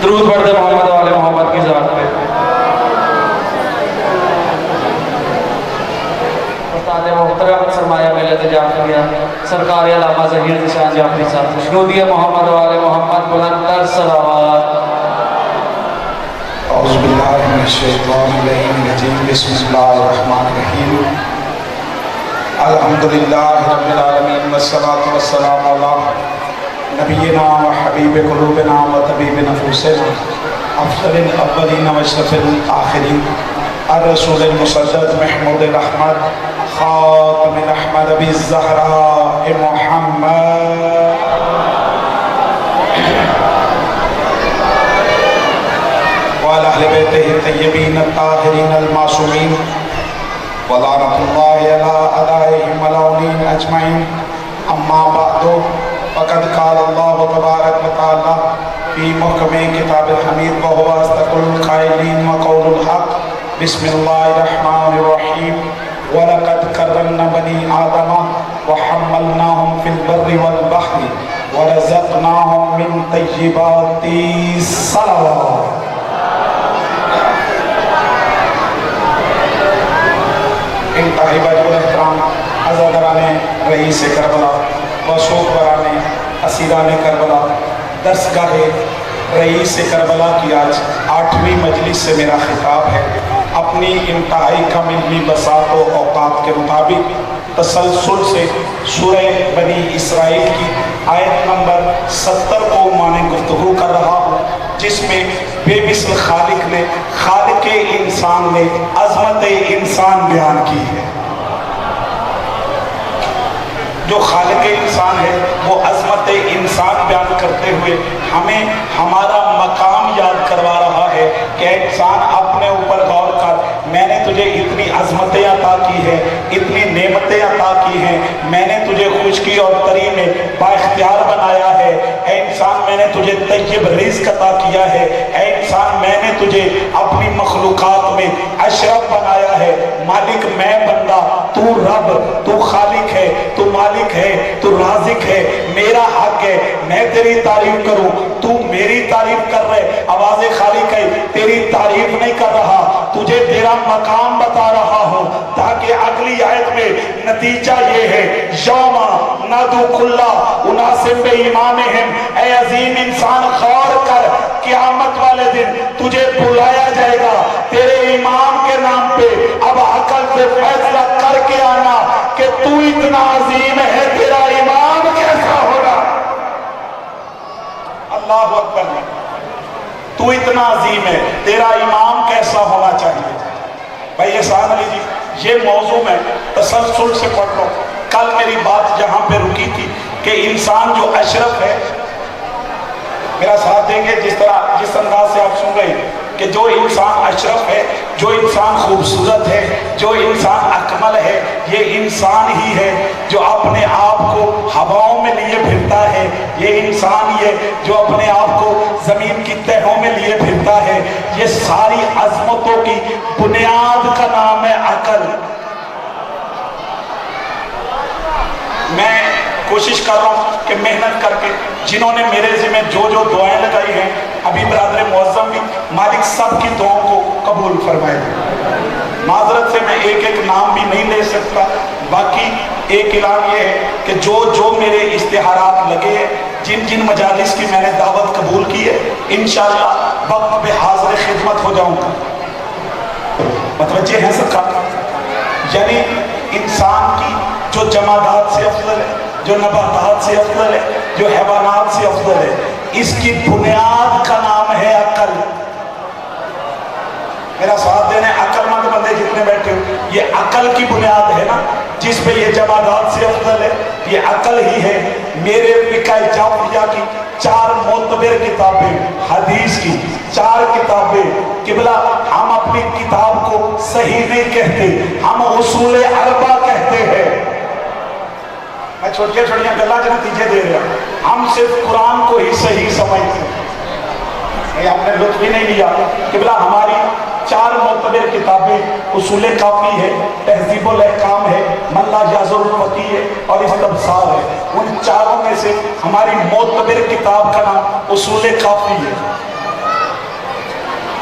درود پڑھتے محمد و آل محمد کی ذات پہ۔ استاد محترم سرمایہ ملت جعفریہ سرکار علامہ ظہیر ذیشان جعفری صاحب شنودیہ محمد و آل محمد بلندتر صلوات۔ اعوذ باللہ من الشیطان الرجیم، بسم اللہ الرحمن الرحیم۔ الحمدللہ رب العالمین والصلاة والسلام علی نبینا و حبیب قلوبنا و طبیب نفوسنا افضل الاولین و اشرف الآخرین الرسول المصدق محمود الاحمد خاتم الاحمد ابی الزہراء محمد وعلى أهل بيته الطيبين الطاهرين المعصومين ولعنة الله على أعدائهم الملعونين أجمعين. أما بعد فقد قال الله تبارك وتعالى في محكم كتاب الحميد وهو أصدق القائلين وقول الحق. بسم الله الرحمن الرحيم. ولقد كرمنا بني آدم وحملناهم في البر والبحر ورزقناهم من طيبات الصلوات. انتہائی باجور احترام عزادران رئیس کربلا وصوب بران اسیران کربلا درسگاہ رئیس کربلا کی آج 8ویں مجلس سے میرا خطاب ہے۔ اپنی انتہائی کم علمی بساط و اوقات کے مطابق تسلسل سے سورہ بنی اسرائیل کی آیت نمبر 70 کو معنی گفتگو کر رہا ہوں، جس میں بے مثل خالق نے خالق انسان نے عظمت انسان بیان کی ہے۔ جو خالق انسان ہے وہ عظمت انسان بیان کرتے ہوئے ہمیں ہمارا مقام یاد کروا رہا ہے کہ انسان اپنے اوپر غور کر، میں نے تجھے اتنی عظمتیں عطا کی ہیں، اتنی نعمتیں عطا کی ہیں، میں نے تجھے خشکی اور تری میں بااختیار بنایا ہے، اے انسان میں نے تجھے طیب رزق عطا کیا ہے، اے انسان میں نے تجھے اپنی مخلوقات میں اشرف بنایا ہے۔ مالک میں بندہ، تو رب، تو خالق ہے، تو مالک ہے، تو رازق ہے، میرا حق ہے میں تیری تعریف کروں، تو میری تعریف کر رہے، آواز خالق ہے تیری تعریف نہیں کر رہا، تجھے تیرا مقام بتا رہا ہوں تاکہ اگلی آیت میں نتیجہ یہ ہے یوم ندعو کل اناس بامامہم، اے عظیم انسان غور کر، قیامت والے دن تجھے بلایا جائے گا تیرے امام کے نام پہ، اب عقل سے فیصلہ کر کے آنا کہ تو اتنا عظیم ہے، تیرا امام کیسا ہوگا؟ اللہ اکبر، تو اتنا عظیم ہے، تیرا امام کیسا ہونا چاہیے؟ بھائی احسان علی جی، یہ موضوع میں تسلسل سے پڑھ رہا ہوں۔ کل میری بات جہاں پہ رکی تھی کہ انسان جو اشرف ہے، میرا ساتھ دیں گے جس انداز سے آپ سن رہے ہیں کہ جو انسان اشرف ہے، جو انسان خوبصورت ہے، جو انسان اکمل ہے، یہ انسان ہی ہے جو اپنے آپ کو ہواؤں میں لیے پھرتا ہے، یہ انسان ہی ہے جو اپنے آپ کو زمین کی تہوں میں لیے پھرتا ہے۔ یہ ساری عظمتوں کی بنیاد کا نام ہے عقل۔ میں کوشش کر رہا ہوں کہ محنت کر کے جنہوں نے میرے ذمہ جو دعائیں لگائی ہیں، ابھی برادر معظم بھی، مالک سب کی دعاؤں کو قبول فرمائے۔ معذرت سے میں ایک ایک نام بھی نہیں لے سکتا، باقی ایک اعلان یہ ہے کہ جو میرے اشتہارات لگے ہیں، جن مجالس کی میں نے دعوت قبول کی ہے، انشاءاللہ وقت پہ حاضر خدمت ہو جاؤں گا۔ متوجہ ہیں سب کا؟ یعنی انسان کی جو جمادات سے افضل ہے، جو نباتات سے افضل ہے، جو حیوانات سے افضل ہے، اس کی بنیاد کا نام ہے عقل۔ میرا ساتھ دینے عقل مند بندے جتنے بیٹھے ہو، یہ عقل کی بنیاد ہے نا جس پہ یہ جمادات سے افضل ہے، یہ عقل ہی ہے۔ میرے فقہ جعفریہ کی 4 معتبر کتابیں، حدیث کی 4 کتابیں، قبلہ ہم اپنی کتاب کو صحیح نہیں کہتے، ہم اصول اربع کہتے ہیں۔ میں چھوٹیاں گلہ کے نتیجے دے رہا ہوں، ہم صرف قرآن کو ہی صحیح سمجھتے ہیں، یہ ہم نے لطف بھی نہیں لیا۔ قبلہ ہماری 4 معتبر کتابیں اصول کافی ہے، تہذیب الاحکام ہے، من لا یعذر الفقیہ ہے اور استبصار ہے۔ ان 4 میں سے ہماری معتبر کتاب کا نام اصول کافی ہے۔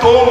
2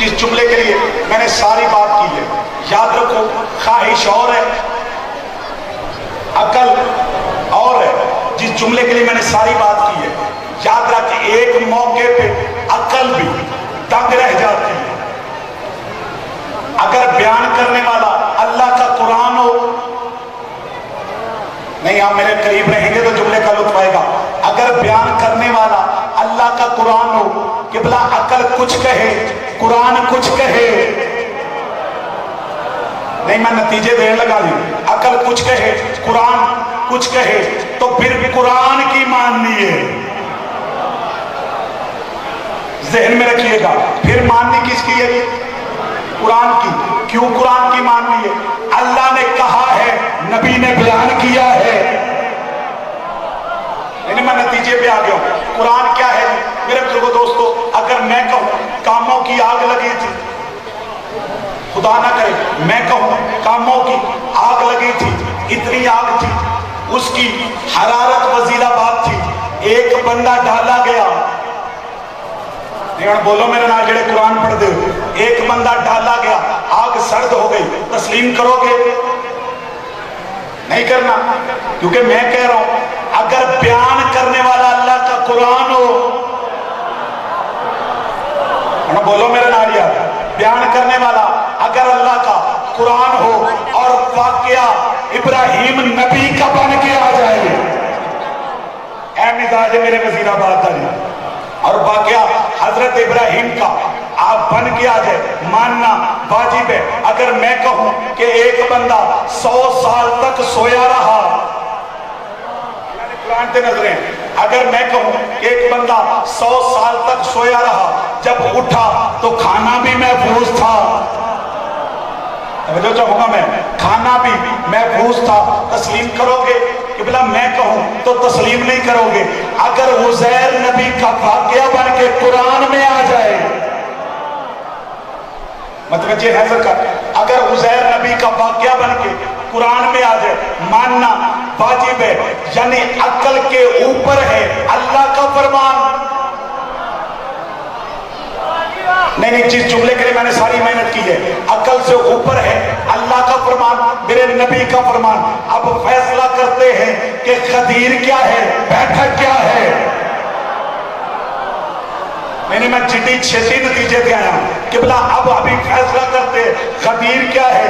جس جملے کے لیے میں نے ساری بات کی ہے، یاد رکھو، خواہش اور ہے، عقل اور ہے۔ جس جملے کے لیے میں نے ساری بات کی ہے، یاد رکھ ایک موقع پہ عقل بھی دنگ رہ جاتی ہے۔ اگر بیان کرنے والا اللہ کا قرآن ہو، نہیں آپ میرے قریب رہیں گے تو جملے کا لطف آئے گا، اگر بیان کرنے والا اللہ کا قرآن ہو کہ بلا عقل کچھ کہے قرآن کچھ کہے، نہیں میں نتیجے دین لگا دی، عقل کچھ کہے قرآن کچھ کہے تو پھر قرآن کی ماننی ہے، ذہن میں رکھیے گا، پھر ماننی کس کی ہے؟ قرآن کی۔ کیوں قرآن کی ماننی ہے؟ اللہ نے کہا ہے، نبی نے بیان کیا ہے، یعنی میں نتیجے پہ آ گیا ہوں۔ قرآن کیا ہے میرے بزرگوں دوستو؟ اگر میں کہوں کاموں کی آگ لگی تھی، خدا نہ کرے میں کہوں کاموں کی آگ لگی تھی، اتنی آگ تھی، اس کی حرارت وزیر آباد تھی، ایک بندہ ڈالا گیا، بولو میرے نام جڑے قرآن پڑھ دے، ایک بندہ ڈالا گیا، آگ سرد ہو گئی، تسلیم کرو گے؟ نہیں کرنا، کیونکہ میں کہہ رہا ہوں اگر بیان کرنے والا اللہ کا قرآن ہو، بولو میرے نام یار، بیان کرنے والا اگر اللہ کا قرآن ہو اور واقعہ ابراہیم نبی کا بن کے آ جائے، اے مزاج میرے وزیر آباد داری، اور واقعہ حضرت ابراہیم کا آپ بن کے آ جائے، ماننا واجب ہے۔ اگر میں کہوں کہ ایک بندہ 100 سال تک سویا رہا، قرآن تے نظریں، اگر میں کہوں کہ ایک بندہ 100 سال تک سویا رہا، جب اٹھا تو کھانا بھی محفوظ تھا، جو چاہوں گا میں، کھانا بھی محفوظ تھا، تسلیم کرو گے؟ کہ بلا میں کہوں تو تسلیم نہیں کرو گے۔ اگر عزیر نبی کا واقعہ بن کے قرآن میں آ جائے، متوجہ ہے سرکار، اگر عزیر نبی کا واقعہ بن کے قرآن میں آ جائے، ماننا واجب ہے، یعنی عقل کے اوپر ہے اللہ کا فرمان۔ نہیں جس جملے کے لیے میں نے ساری محنت کی ہے، عقل سے اوپر ہے اللہ کا فرمان، میرے نبی کا فرمان۔ اب فیصلہ کرتے ہیں کہ خدیر کیا ہے، بیٹھک کیا ہے۔ میں چٹی چھٹی نتیجے دے آیا کہ بلا اب ابھی فیصلہ کرتے خدیر کیا ہے۔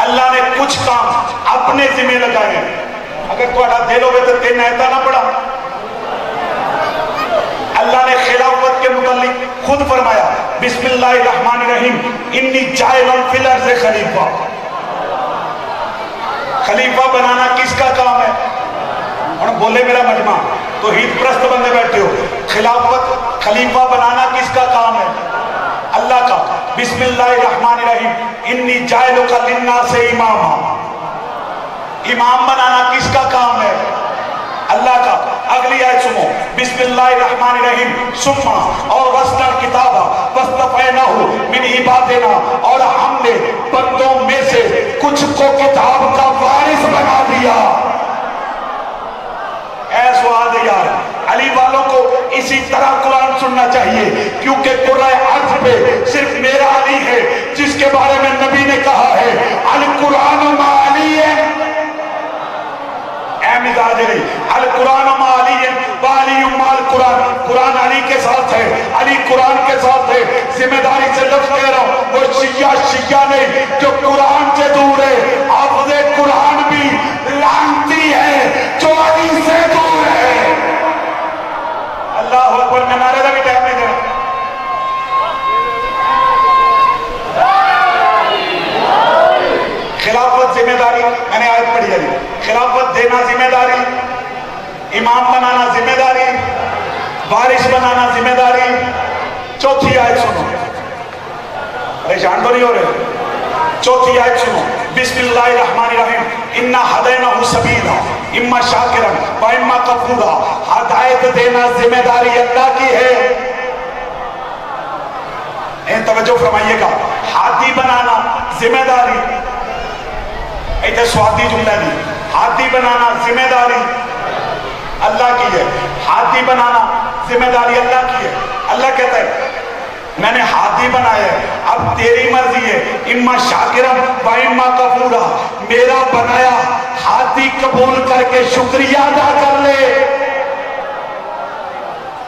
اللہ نے کچھ کام اپنے ذمہ لگائے، اگر تھوڑا دل ہوئے تو تین ایتا نہ پڑا۔ اللہ نے خلافت کے متعلق خود فرمایا، بسم اللہ الرحمن الرحیم، انی جائل فی الارض خلیفہ۔ خلیفہ بنانا کس کا کام ہے؟ اور بولے میرا مجمع، توحید پرست بندے بیٹھے ہو، خلافت خلیفہ بنانا کس کا کام ہے؟ اللہ کا۔ بسم اللہ الرحمن الرحیم، انی جائلک للناس اماما، امام بنانا کس کا کام ہے؟ اللہ کا۔ اگلی آیت سنو، بسم اللہ الرحمن الرحیم، ثم اورثنا الکتاب واصطفیناہ من عبادنا، اور ہم نے بندوں میں سے کچھ کو کتاب کا وارث بنا دیا۔ اے سواد یار، علی والوں کو اسی طرح قرآن سننا چاہیے، کیونکہ قرآن عرض پہ صرف میرا علی ہے جس کے بارے میں نبی نے کہا ہے القرآن مع علی ہے۔ اے مزاج علی، القرآن مع علی ہے، وعلی مع القرآن، قرآن علی کے ساتھ ہے، علی قرآن کے ساتھ ہے۔ ذمہ داری سے لفظ کہہ رہا ہوں، وہ شیعہ نہیں جو قرآن سے دور ہے، حافظ قرآن بھی لعنتی ہے جو علی سے دور ہے۔ اللہ اکبر، میں نعرہ بھی ٹائم نہیں دینا۔ خلافت ذمہ داری، میں نے آیت پڑھی ہے، خلافت دینا ذمہ داری، امام بنانا ذمہ داری، وارث بنانا ذمہ داری۔ چوتھی آیت سنو، پریشان تو نہیں ہو رہے؟ چوتھی آیت سنو، بسم اللہ الرحمن الرحیم، انا ہدیناہ سبیلا اما شاکرا و اما کفورا۔ ہدایت دینا ذمہ داری اللہ کی ہے۔ توجہ فرمائیے گا، ہادی بنانا ذمہ داری، ایتھے سوادی جملہ نہیں، ہادی بنانا ذمہ داری اللہ کی ہے، ہادی بنانا ذمہ داری اللہ کی ہے۔ اللہ کہتا ہے میں نے ہاتھی بنایا ہے، اب تیری مرضی ہے، اما شاکرم و اما کفورا، میرا بنایا ہاتھی قبول کر کے شکریہ ادا کر لے۔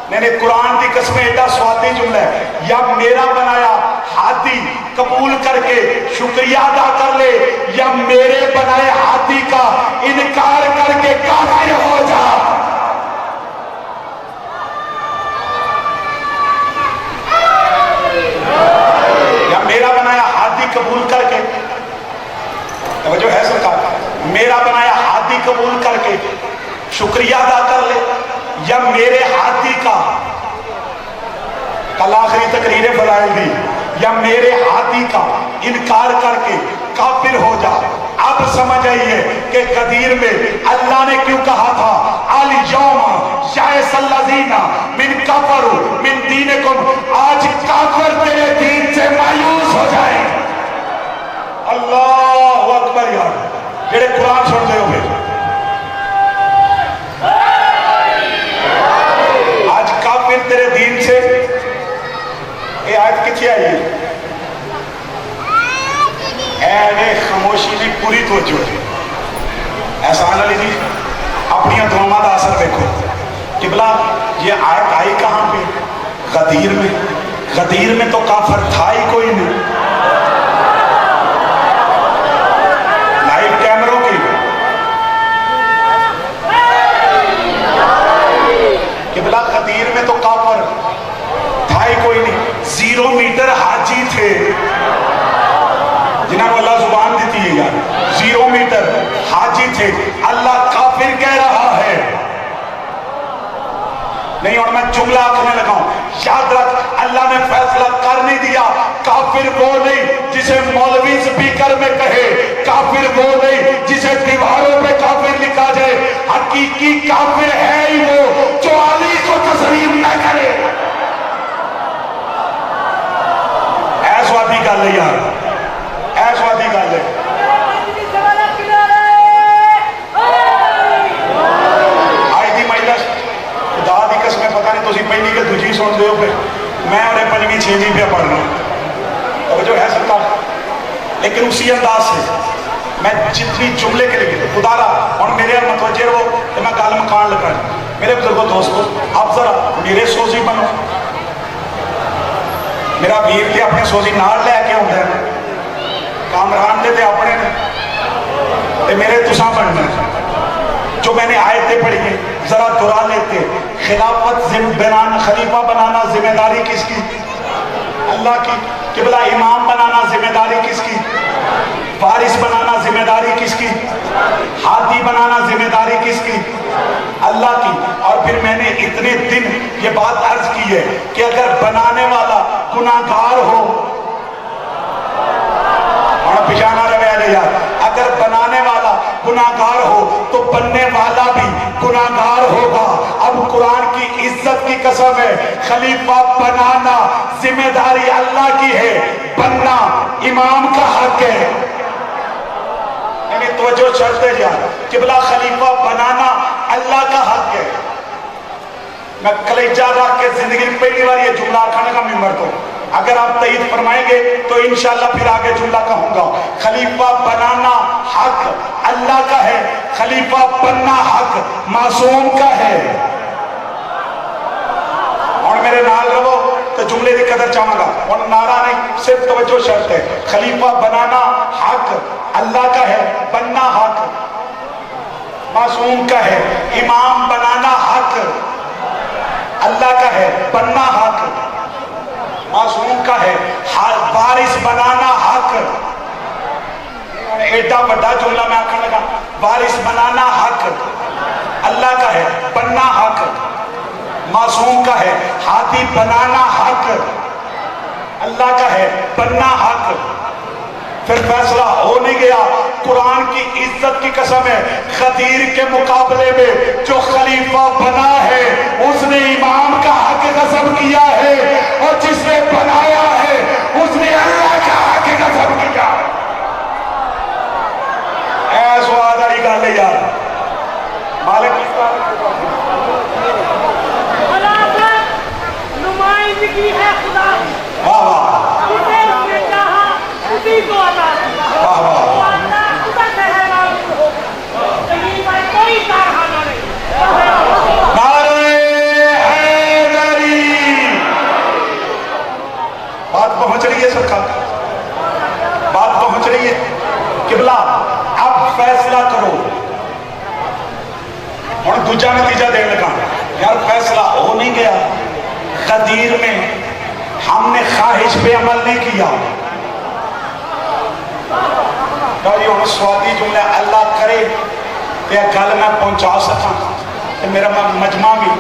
میں نے قرآن کی قسم ایڈا سوادی جملہ ہے، یا میرا بنایا ہاتھی قبول کر کے شکریہ ادا کر لے، یا میرے بنائے ہاتھی کا انکار کر کے کافر ہو جا۔ یا میرا بنایا ہاتھی قبول کر کے، توجہ ہے سرکار، میرا بنایا ہاتھی قبول کر کے شکریہ ادا کر لے، یا میرے ہاتھی کا کل آخری تقریر فضائل دی، یا میرے ہاتھی کا انکار کر کے کافر ہو جا۔ اب سمجھ آئیے کہ قدیر میں اللہ نے کیوں کہا تھا الیوم یئس الذین من کفروا من دینکم، آج کافر تیرے دین سے مایوس ہو جائے۔ اللہ اکبر یار، جڑے قرآن سنتے ہوئے آج کافر تیرے دین سے، یہ آیت کتنی آئی ہے؟ اے خاموشی دی پوری توجہ، احسان علی جی اپنی دعاؤں کا اثر دیکھو۔ قبلہ یہ آیت آئی کہاں پہ؟ غدیر میں۔ غدیر میں تو کافر تھا ہی کوئی نہیں، لائیو کیمروں کی قبلہ غدیر میں تو کافر تھا ہی کوئی نہیں، 0 میٹر حاجی تھے جنہوں کو اللہ زبان دیتی ہے یار، 0 میٹر حاجی تھے، اللہ کافر کہہ رہا ہے۔ نہیں، اور میں جملہ آخنے لگا ہوں، یاد رکھ اللہ نے فیصلہ کر نہیں دیا، کافر وہ نہیں جسے مولوی سپیکر میں کہے، کافر وہ نہیں جسے دیواروں پہ کافر لکھا جائے، حقیقی کافر ہے ہی وہ جو علی کو تسلیم نہ کرے۔ ایس وادی گل ہے یار، ایس وادی گل ہے۔ آج دی مجلس خدا دی قسم پتہ نہیں تسی پہلی کہ دوجی سن دے ہو پہ، میں اور پنجویں چھویں پہ پڑھ رہا ہوں، توجہ ہے سرکار، لیکن اسی انداز سے میں جتنی جملے کے لیے خدا را اور میرے متوجہ رہو کہ میں گل مکان لگا، میرے بزرگوں دوستو آپ ذرا میرے سوزی بنو، میرا ویر تے اپنے سوزی نال لے کے ہوتا ہے، کامران دے اپنے نے تے میرے تساں بننا، جو میں نے آیتیں پڑھی ہیں ذرا دہرا لیتے۔ خلافت خلیفہ بنانا ذمہ داری کس کی؟ اللہ کی۔ قبلہ امام بنانا ذمہ داری کس کی؟ وارث بنانا ذمہ داری کس کی؟ ہاتھی بنانا ذمہ داری کس کی؟ اللہ کی۔ اور پھر میں نے اتنے دن یہ بات عرض کی ہے کہ اگر بنانے والا گناہگار ہو، اور پچھانا روے علیہ یار، اگر بنانے والا گناہگار ہو تو بننے والا بھی گناہگار ہوگا۔ اب قرآن کی عزت کی قسم ہے، خلیفہ بنانا ذمہ داری اللہ کی ہے، بننا امام کا حق ہے۔ یعنی توجہ شرط ہے یار، قبلہ خلیفہ بنانا اللہ کا حق ہے۔ میں کلیجہ رکھ کے زندگی پہلی بار یہ جملہ کھانے کا ممبر کو، اگر آپ تائید فرمائیں گے تو انشاءاللہ پھر آگے جملہ کہوں گا۔ خلیفہ بنانا حق اللہ کا ہے، خلیفہ بننا حق معصوم کا ہے۔ اور میرے نال رہو تو جملے کی قدر چاہوں گا، اور نعرہ نہیں صرف توجہ شرط ہے۔ خلیفہ بنانا حق اللہ کا ہے، بننا حق معصوم کا ہے۔ امام بنانا حق اللہ کا ہے، بننا حق معصوم کا ہے۔ وارث بنانا حق، ایڈا بڑا جملہ میں آکھنے لگا، وارث بنانا حق اللہ کا ہے، بننا حق معصوم کا ہے۔ ہاتھی بنانا حق اللہ کا ہے، بننا حق۔ پھر فیصلہ ہو نہیں گیا، قرآن کی عزت کی قسم ہے، غدیر کے مقابلے میں جو خلیفہ بنا ہے اس نے امام کا حق غصب کیا ہے، اور جس نے بنایا ہے اس نے اللہ کا حق غصب کیا۔ اے سواد علی گل ہے یار، مالک نمائندگی خواہش پہ عمل نہیں کیا. جی ہوں سوادی جملہ اللہ کرے تے گل میں پہنچا سکا تے میرا مجمع بھی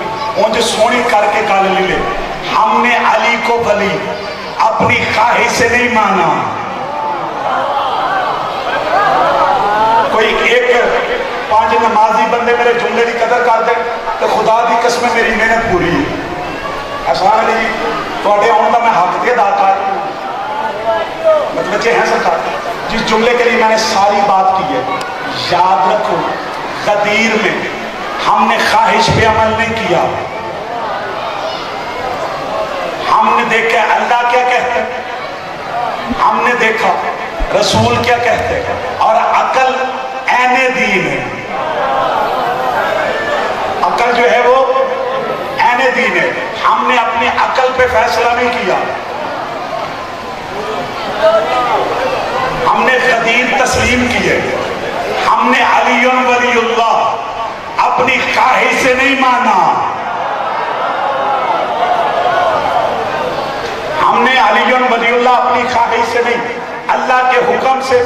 اونج سونی کر کے گل لے لے. ہم نے علی کو ولی اپنی خواہش سے نہیں مانا. کوئی ایک 5 نمازی بندے میرے جملے کی قدر کر دے تو خدا دی قسم میری محنت پوری ہے. احسان علی جی تھوڑے آن کا میں حق دے ادا کر متوجہ ہیں سرکار. جس جملے کے لیے میں نے ساری بات کی ہے یاد رکھو غدیر میں ہم نے خواہش پہ عمل نہیں کیا. ہم نے دیکھا اللہ کیا کہتے ہیں, ہم نے دیکھا رسول کیا کہتے ہیں, اور عقل عین دین ہے. عقل جو ہے وہ عین دین ہے. ہم نے اپنی عقل پہ فیصلہ نہیں کیا. ہم نے غدیر تسلیم کی ہے. ہم نے علی ولی اللہ اپنی خواہش سے نہیں مانا. ہم نے علی ولی اللہ اپنی خواہش سے نہیں, اللہ کے حکم سے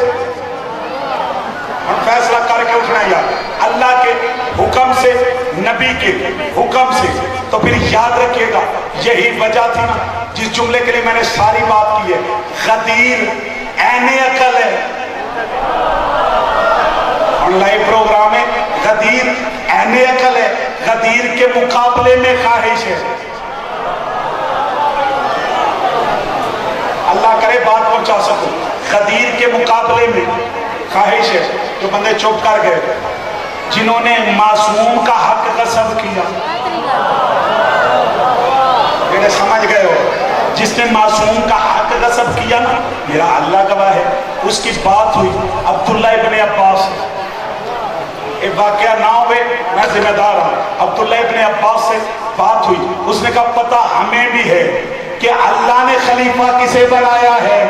ہم فیصلہ کر کے اٹھنا. یا اللہ کے حکم سے, نبی کے حکم سے. تو پھر یاد رکھیے گا یہی وجہ تھی نا جس جملے کے لیے میں نے ساری بات کی ہے. غدیر عین عقل ہے. آن لائن پروگرام ہے غدیر عین عقل ہے. غدیر کے مقابلے میں خواہش ہے. اللہ کرے بات پہنچا سکو. غدیر کے مقابلے میں خواہش ہے. جو بندے چپ کر گئے جنہوں نے معصوم کا حق غصب کیا, میرے سمجھ گئے ہو, جس نے معصوم کا حق غصب کیا نا, میرا اللہ گواہ ہے اس کی بات ہوئی عبداللہ ابن عباس. ایک واقعہ نہ ہوئے میں ذمہ دار ہوں. عبداللہ ابن عباس سے بات ہوئی, اس نے کہا پتہ ہمیں بھی ہے کہ اللہ نے خلیفہ کسے بنایا ہے.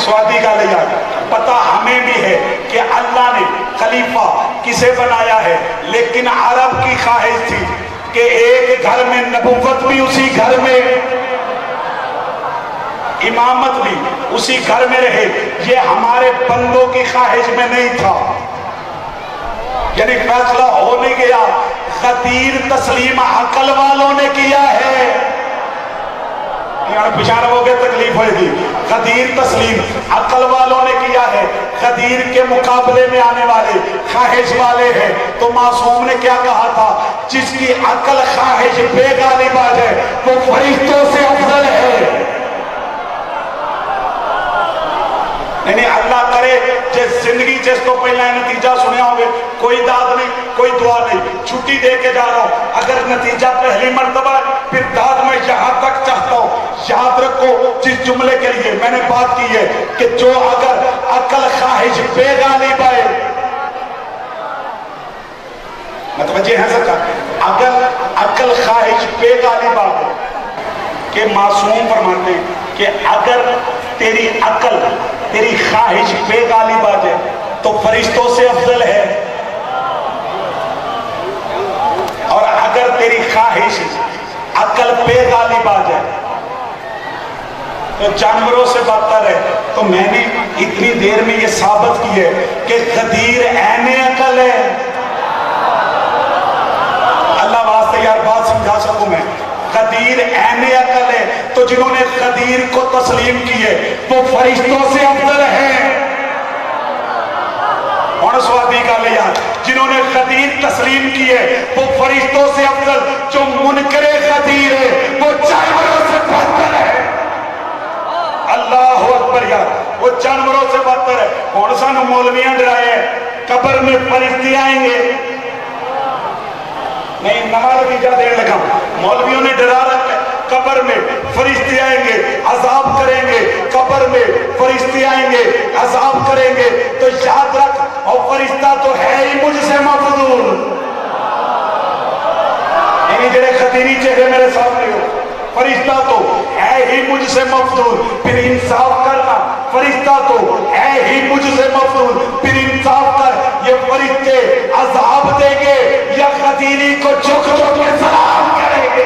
سوادی کا لیا پتہ ہمیں بھی ہے کہ اللہ نے خلیفہ کسے بنایا ہے, لیکن عرب کی خواہش تھی کہ ایک گھر میں نبوت بھی اسی گھر میں, امامت بھی اسی گھر میں رہے. یہ ہمارے بندوں کی خواہش میں نہیں تھا. یعنی فیصلہ ہو نہیں گیا, غدیر تسلیم عقل والوں نے کیا ہے. پچھاڑ ہو گئے تکلیف ہوئے گی. غدیر تسلیم عقل والوں نے کیا ہے. غدیر کے مقابلے میں آنے والے خواہش والے ہیں. تو معصوم نے کیا کہا تھا, جس کی عقل خواہش بے غالب آ جائے وہ فرشتوں سے افضل ہے. یعنی اللہ کرے جس زندگی جس تو پہلا نتیجہ سنیا ہوگے, کوئی داد نہیں کوئی دعا نہیں, چھٹی دے کے جا رہا ہوں, اگر نتیجہ پہلی مرتبہ پھر داد میں یہاں تک چاہتا ہوں. یاد رکھو جس جملے کے لیے میں نے بات کی ہے کہ جو اگر عقل خواہش بے غالب آئے, متوجہ ہیں سرکار, اگر عقل خواہش بے غالب آئے, کہ معصوم فرماتے ہیں کہ اگر تیری عقل تیری خواہش بے غالب آ جائے تو فرشتوں سے افضل ہے, اور اگر تیری خواہش عقل بے غالب آ جائے تو جانوروں سے بدتر ہے. تو میں نے اتنی دیر میں یہ ثابت کی ہے کہ غدیر عین عقل ہے. اللہ واسطے یار بات سمجھا سکوں میں, غدیر عین عقل ہے. تو جنہوں نے غدیر کو تسلیم کی ہے وہ فرشتوں سے افضل ہے. اور سوادی کا لیا جنہوں نے غدیر تسلیم کی ہے وہ فرشتوں سے افضل. جو منکر غدیر ہے وہ جانوروں سے بدتر ہے. اللہ اکبر یار, وہ جانوروں سے بدتر ہے. کون سا مولویاں ڈرائے ہیں قبر میں فرشتے آئیں گے, نہیں نماز نتیجہ دین لگا, مولویوں نے ڈرا رکھا ہے قبر میں فرشتے آئیں گے عذاب کریں گے, قبر میں فرشتے آئیں گے عذاب کریں گے. تو یاد رکھ, اور فرشتہ تو ہے ہی مجھ سے مفضول. یعنی جڑے خطیری چہرے میرے سامنے ہو, فرشتہ تو ہے ہی مجھ سے مفضول. پھر انصاف کرنا, فرشتہ تو ہے ہی مجھ سے مفضول. پھر انصاف کر, یہ فرشتے عذاب دیں گے یا خطیری کو جھک جھک کے سلام کریں گے؟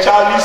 40